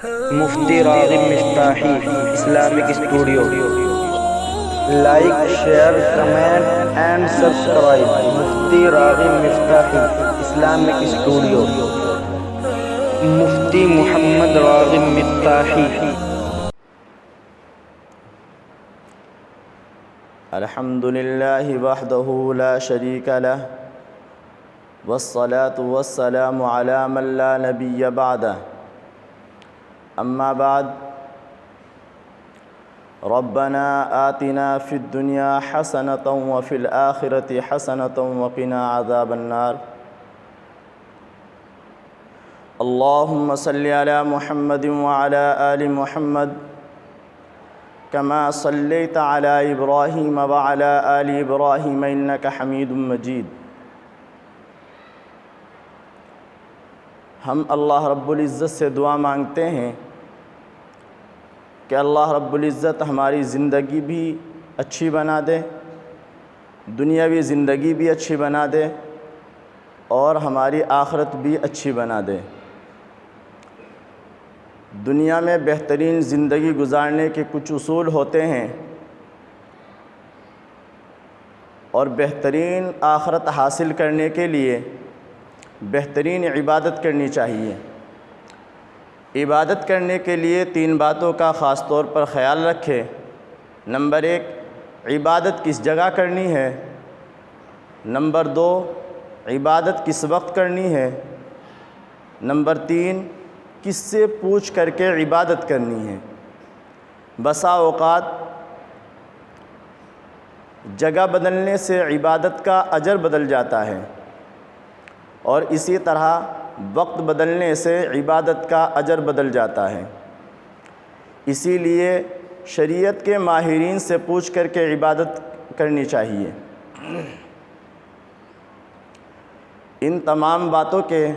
Mufti Raghib Miftahi Islamic studio like share comment and subscribe Mufti Raghib Miftahi Islamic studio Mufti Muhammad Raghib Miftahi الحمد للہ وحدہ لا شریک لہ والصلاة والسلام علی من لا نبی بعدہ اما بعد ربنا آتنا فی الدنیا حسنة وفی الآخرة حسنة وقنا عذاب النار اللہم صلی علی محمد وعلی آل محمد كما صليت على إبراهيم وعلى آل إبراهيم إنك حميد مجيد ہم اللہ رب العزت سے دعا مانگتے ہیں کہ اللہ رب العزت ہماری زندگی بھی اچھی بنا دے، دنیاوی زندگی بھی اچھی بنا دے اور ہماری آخرت بھی اچھی بنا دے۔ دنیا میں بہترین زندگی گزارنے کے کچھ اصول ہوتے ہیں اور بہترین آخرت حاصل کرنے کے لیے بہترین عبادت کرنی چاہیے۔ عبادت کرنے کے لیے 3 باتوں کا خاص طور پر خیال رکھے۔ نمبر 1، عبادت کس جگہ کرنی ہے۔ نمبر 2، عبادت کس وقت کرنی ہے۔ نمبر 3، کس سے پوچھ کر کے عبادت کرنی ہے۔ بسا اوقات جگہ بدلنے سے عبادت کا اجر بدل جاتا ہے اور اسی طرح وقت بدلنے سے عبادت کا اجر بدل جاتا ہے۔ اسی لیے شریعت کے ماہرین سے پوچھ کر کے عبادت کرنی چاہیے۔ ان تمام باتوں کے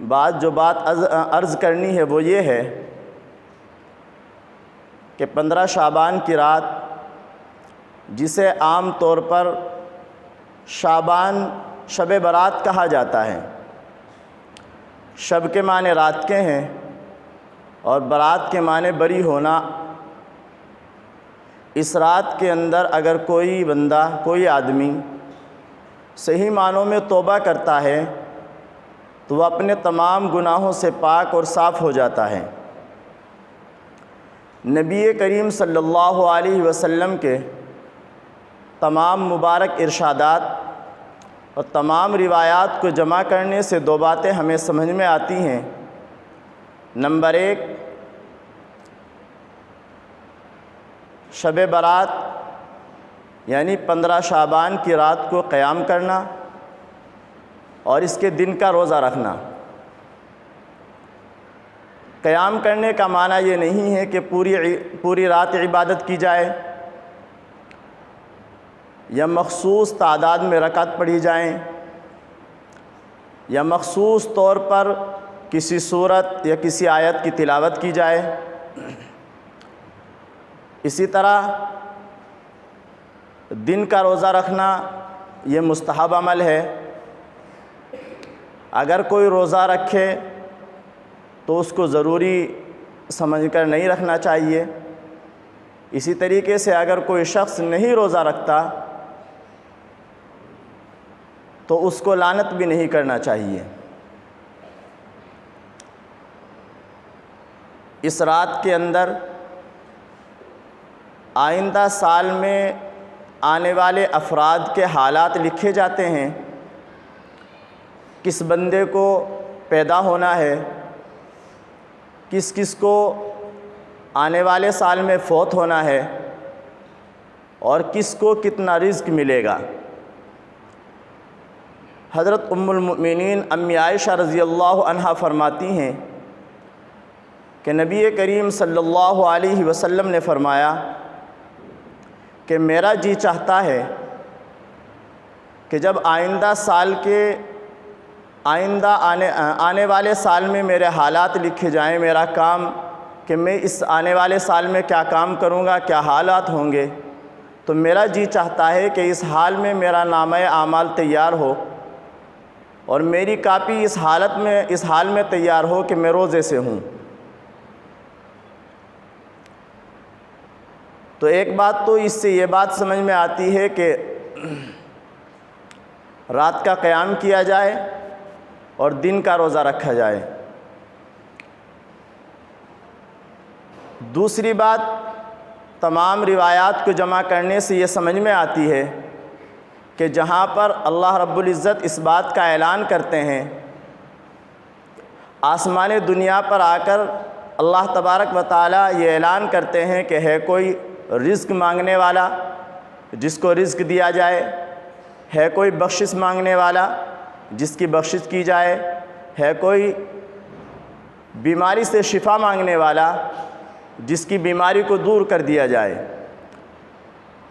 بعد جو بات عرض کرنی ہے وہ یہ ہے کہ 15 شعبان کی رات، جسے عام طور پر شعبان شب برات کہا جاتا ہے۔ شب کے معنی رات کے ہیں اور برات کے معنی بری ہونا۔ اس رات کے اندر اگر کوئی بندہ، کوئی آدمی صحیح معنوں میں توبہ کرتا ہے تو وہ اپنے تمام گناہوں سے پاک اور صاف ہو جاتا ہے۔ نبی کریم صلی اللہ علیہ وسلم کے تمام مبارک ارشادات اور تمام روایات کو جمع کرنے سے 2 باتیں ہمیں سمجھ میں آتی ہیں۔ نمبر 1، شب برات یعنی 15 شعبان کی رات کو قیام کرنا اور اس کے دن کا روزہ رکھنا۔ قیام کرنے کا معنی یہ نہیں ہے کہ پوری رات عبادت کی جائے یا مخصوص تعداد میں رکعت پڑھی جائیں یا مخصوص طور پر کسی سورت یا کسی آیت کی تلاوت کی جائے۔ اسی طرح دن کا روزہ رکھنا یہ مستحب عمل ہے۔ اگر کوئی روزہ رکھے تو اس کو ضروری سمجھ کر نہیں رکھنا چاہیے۔ اسی طریقے سے اگر کوئی شخص نہیں روزہ رکھتا تو اس کو لعنت بھی نہیں کرنا چاہیے۔ اس رات کے اندر آئندہ سال میں آنے والے افراد کے حالات لکھے جاتے ہیں۔ کس بندے کو پیدا ہونا ہے، کس کس کو آنے والے سال میں فوت ہونا ہے اور کس کو کتنا رزق ملے گا۔ حضرت ام المؤمنین امی عائشہ رضی اللہ عنہا فرماتی ہیں کہ نبی کریم صلی اللہ علیہ وسلم نے فرمایا کہ میرا جی چاہتا ہے کہ جب آنے والے سال میں میرے حالات لکھے جائیں، میرا کام کہ میں اس آنے والے سال میں کیا کام کروں گا، کیا حالات ہوں گے، تو میرا جی چاہتا ہے کہ اس حال میں میرا نامہ اعمال تیار ہو اور میری کاپی اس حال میں تیار ہو کہ میں روزے سے ہوں۔ تو ایک بات تو اس سے یہ بات سمجھ میں آتی ہے کہ رات کا قیام کیا جائے اور دن کا روزہ رکھا جائے۔ دوسری بات، تمام روایات کو جمع کرنے سے یہ سمجھ میں آتی ہے کہ جہاں پر اللہ رب العزت اس بات کا اعلان کرتے ہیں، آسمان دنیا پر آ کر اللہ تبارک و تعالیٰ یہ اعلان کرتے ہیں کہ ہے کوئی رزق مانگنے والا جس کو رزق دیا جائے، ہے کوئی بخشش مانگنے والا جس کی بخشش کی جائے، ہے کوئی بیماری سے شفا مانگنے والا جس کی بیماری کو دور کر دیا جائے۔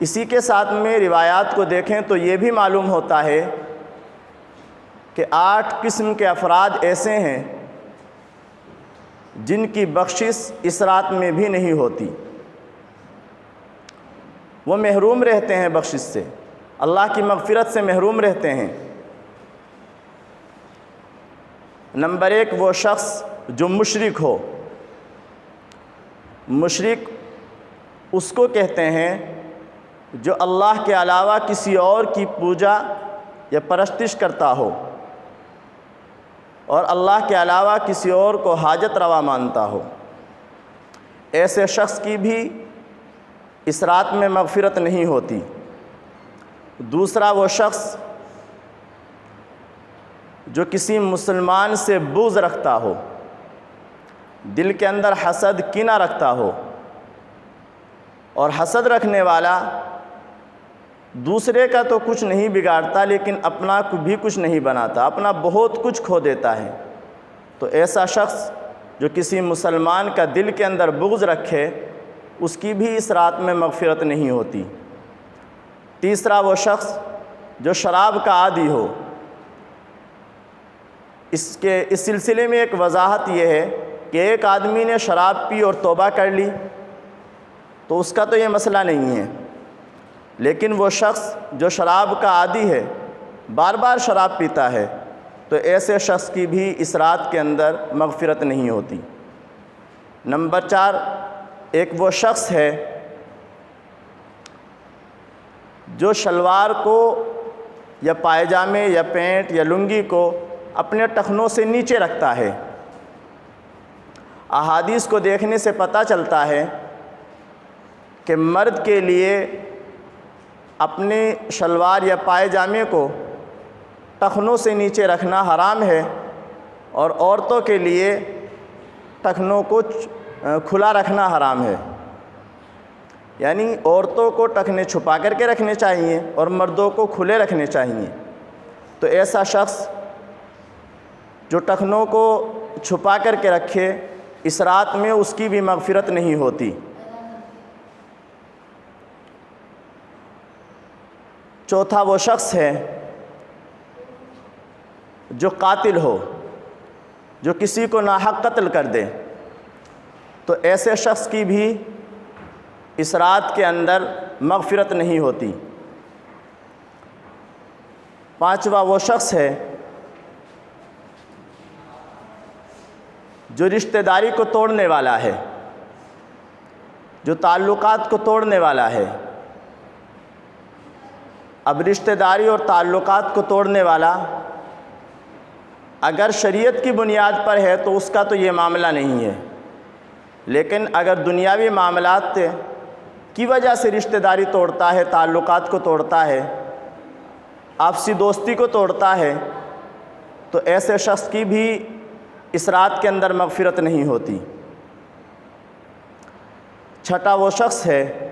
اسی کے ساتھ میں روایات کو دیکھیں تو یہ بھی معلوم ہوتا ہے کہ 8 قسم کے افراد ایسے ہیں جن کی بخشش اس رات میں بھی نہیں ہوتی، وہ محروم رہتے ہیں بخشش سے، اللہ کی مغفرت سے محروم رہتے ہیں۔ نمبر 1، وہ شخص جو مشرک ہو۔ مشرک اس کو کہتے ہیں جو اللہ کے علاوہ کسی اور کی پوجا یا پرستش کرتا ہو اور اللہ کے علاوہ کسی اور کو حاجت روا مانتا ہو، ایسے شخص کی بھی اس رات میں مغفرت نہیں ہوتی۔ دوسرا، وہ شخص جو کسی مسلمان سے بغض رکھتا ہو، دل کے اندر حسد کینہ رکھتا ہو، اور حسد رکھنے والا دوسرے کا تو کچھ نہیں بگاڑتا لیکن اپنا بھی کچھ نہیں بناتا، اپنا بہت کچھ کھو دیتا ہے، تو ایسا شخص جو کسی مسلمان کا دل کے اندر بغض رکھے اس کی بھی اس رات میں مغفرت نہیں ہوتی۔ تیسرا، وہ شخص جو شراب کا عادی ہو۔ اس سلسلے میں ایک وضاحت یہ ہے کہ ایک آدمی نے شراب پی اور توبہ کر لی تو اس کا تو یہ مسئلہ نہیں ہے، لیکن وہ شخص جو شراب کا عادی ہے، بار بار شراب پیتا ہے، تو ایسے شخص کی بھی اس رات کے اندر مغفرت نہیں ہوتی۔ نمبر 4، ایک وہ شخص ہے جو شلوار کو یا پائجامے یا پینٹ یا لنگی کو اپنے ٹخنوں سے نیچے رکھتا ہے۔ احادیث کو دیکھنے سے پتہ چلتا ہے کہ مرد کے لیے اپنے شلوار یا پائجامے کو ٹخنوں سے نیچے رکھنا حرام ہے، اور عورتوں کے لیے ٹخنوں کو کھلا رکھنا حرام ہے، یعنی عورتوں کو ٹخنے چھپا کر کے رکھنے چاہیے اور مردوں کو کھلے رکھنے چاہیے۔ تو ایسا شخص جو ٹخنوں کو چھپا کر کے رکھے، اس رات میں اس کی بھی مغفرت نہیں ہوتی۔ چوتھا، وہ شخص ہے جو قاتل ہو، جو کسی کو ناحق قتل کر دے، تو ایسے شخص کی بھی اس رات کے اندر مغفرت نہیں ہوتی۔ پانچواں، وہ شخص ہے جو رشتہ داری کو توڑنے والا ہے، جو تعلقات کو توڑنے والا ہے۔ اب رشتہ داری اور تعلقات کو توڑنے والا اگر شریعت کی بنیاد پر ہے تو اس کا تو یہ معاملہ نہیں ہے، لیکن اگر دنیاوی معاملات کی وجہ سے رشتہ داری توڑتا ہے، تعلقات کو توڑتا ہے، آپسی دوستی کو توڑتا ہے، تو ایسے شخص کی بھی اس رات کے اندر مغفرت نہیں ہوتی۔ چھٹا، وہ شخص ہے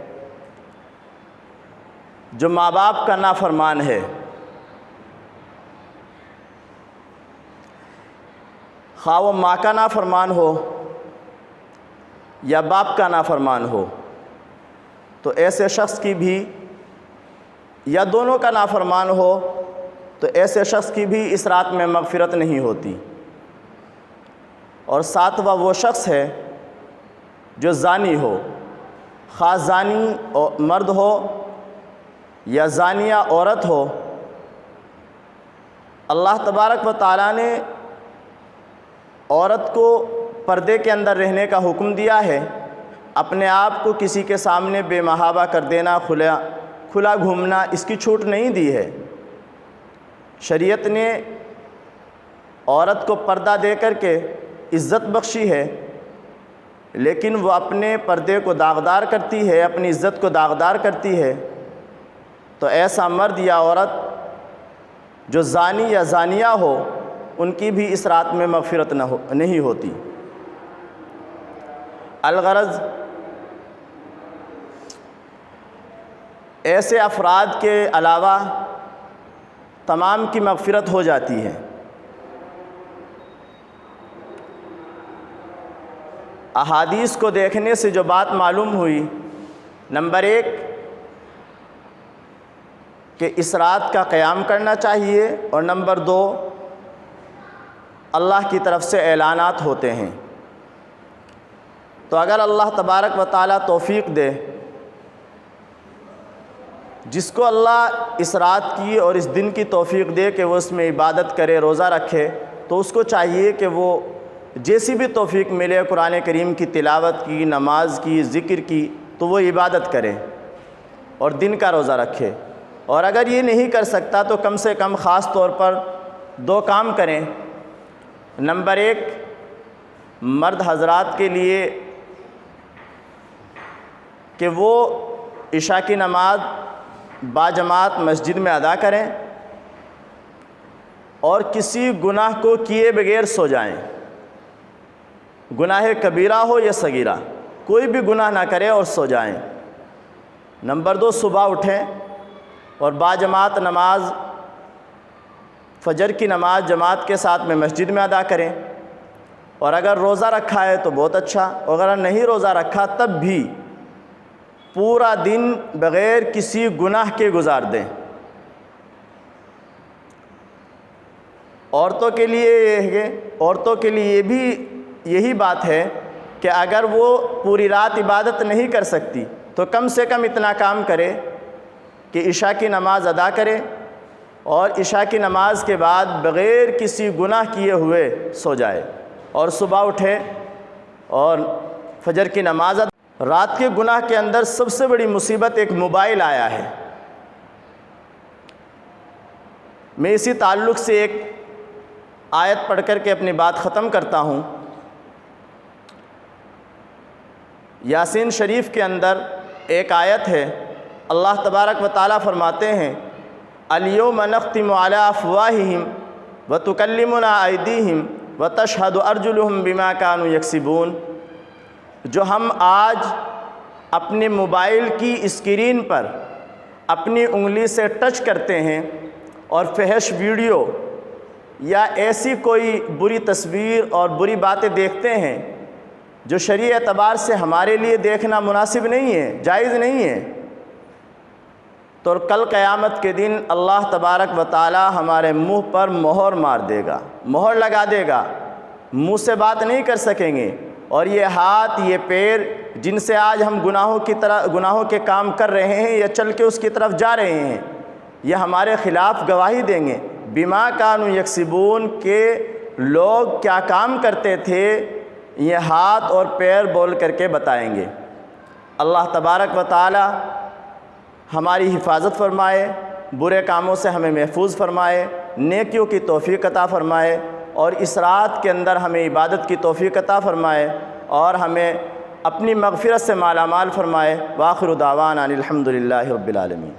جو ماں باپ کا نافرمان ہے، خواہ وہ ماں کا نافرمان ہو یا باپ کا نافرمان ہو، تو ایسے شخص کی بھی، یا دونوں کا نافرمان ہو، تو ایسے شخص کی بھی اس رات میں مغفرت نہیں ہوتی۔ اور ساتواں، وہ شخص ہے جو زانی ہو، خواہ زانی مرد ہو یا زانیہ عورت ہو، اللہ تبارک و تعالیٰ نے عورت کو پردے کے اندر رہنے کا حکم دیا ہے، اپنے آپ کو کسی کے سامنے بے محابہ کر دینا، کھلا گھومنا، اس کی چھوٹ نہیں دی ہے۔ شریعت نے عورت کو پردہ دے کر کے عزت بخشی ہے، لیکن وہ اپنے پردے کو داغدار کرتی ہے، اپنی عزت کو داغدار کرتی ہے، تو ایسا مرد یا عورت جو زانی یا زانیہ ہو، ان کی بھی اس رات میں مغفرت نہیں ہوتی۔ الغرض ایسے افراد کے علاوہ تمام کی مغفرت ہو جاتی ہے۔ احادیث کو دیکھنے سے جو بات معلوم ہوئی، نمبر 1 کہ اس رات کا قیام کرنا چاہیے، اور نمبر 2 اللہ کی طرف سے اعلانات ہوتے ہیں۔ تو اگر اللہ تبارک و تعالیٰ توفیق دے، جس کو اللہ اس رات کی اور اس دن کی توفیق دے کہ وہ اس میں عبادت کرے، روزہ رکھے، تو اس کو چاہیے کہ وہ جیسی بھی توفیق ملے، قرآن کریم کی تلاوت کی، نماز کی، ذکر کی، تو وہ عبادت کرے اور دن کا روزہ رکھے۔ اور اگر یہ نہیں کر سکتا تو کم سے کم خاص طور پر 2 کام کریں۔ نمبر 1 مرد حضرات کے لیے کہ وہ عشاء کی نماز باجماعت مسجد میں ادا کریں اور کسی گناہ کو کیے بغیر سو جائیں، گناہ کبیرہ ہو یا صغیرہ، کوئی بھی گناہ نہ کریں اور سو جائیں۔ نمبر 2 صبح اٹھیں اور باجماعت نماز فجر کی نماز جماعت کے ساتھ میں مسجد میں ادا کریں، اور اگر روزہ رکھا ہے تو بہت اچھا، اور اگر نہیں روزہ رکھا تب بھی پورا دن بغیر کسی گناہ کے گزار دیں۔ عورتوں کے لیے بھی یہی بات ہے کہ اگر وہ پوری رات عبادت نہیں کر سکتی تو کم سے کم اتنا کام کرے کہ عشاء کی نماز ادا کرے، اور عشاء کی نماز کے بعد بغیر کسی گناہ کیے ہوئے سو جائے، اور صبح اٹھے اور فجر کی نماز ادا۔ رات کے گناہ کے اندر سب سے بڑی مصیبت ایک موبائل آیا ہے۔ میں اسی تعلق سے ایک آیت پڑھ کر کے اپنی بات ختم کرتا ہوں۔ یاسین شریف کے اندر ایک آیت ہے، اللہ تبارک و تعالیٰ فرماتے ہیں الیوم نختم علی افواہہم وتکلمنا ایدیہم وتشہد ارجلہم بما کانوا یکسبون۔ جو ہم آج اپنے موبائل کی اسکرین پر اپنی انگلی سے ٹچ کرتے ہیں اور فحش ویڈیو یا ایسی کوئی بری تصویر اور بری باتیں دیکھتے ہیں جو شرعی اعتبار سے ہمارے لیے دیکھنا مناسب نہیں ہے، جائز نہیں ہے، تو کل قیامت کے دن اللہ تبارک و تعالی ہمارے منہ پر مہر مار دے گا، مہر لگا دے گا، منہ سے بات نہیں کر سکیں گے، اور یہ ہاتھ، یہ پیر جن سے آج ہم گناہوں کے کام کر رہے ہیں یا چل کے اس کی طرف جا رہے ہیں، یہ ہمارے خلاف گواہی دیں گے بما کانوا یکسبون، کہ لوگ کیا کام کرتے تھے، یہ ہاتھ اور پیر بول کر کے بتائیں گے۔ اللہ تبارک و تعالی ہماری حفاظت فرمائے، برے کاموں سے ہمیں محفوظ فرمائے، نیکیوں کی توفیق عطا فرمائے، اور اس رات کے اندر ہمیں عبادت کی توفیق عطا فرمائے، اور ہمیں اپنی مغفرت سے مالا مال فرمائے۔ وآخر دعوانا الحمد للہ رب العالمین۔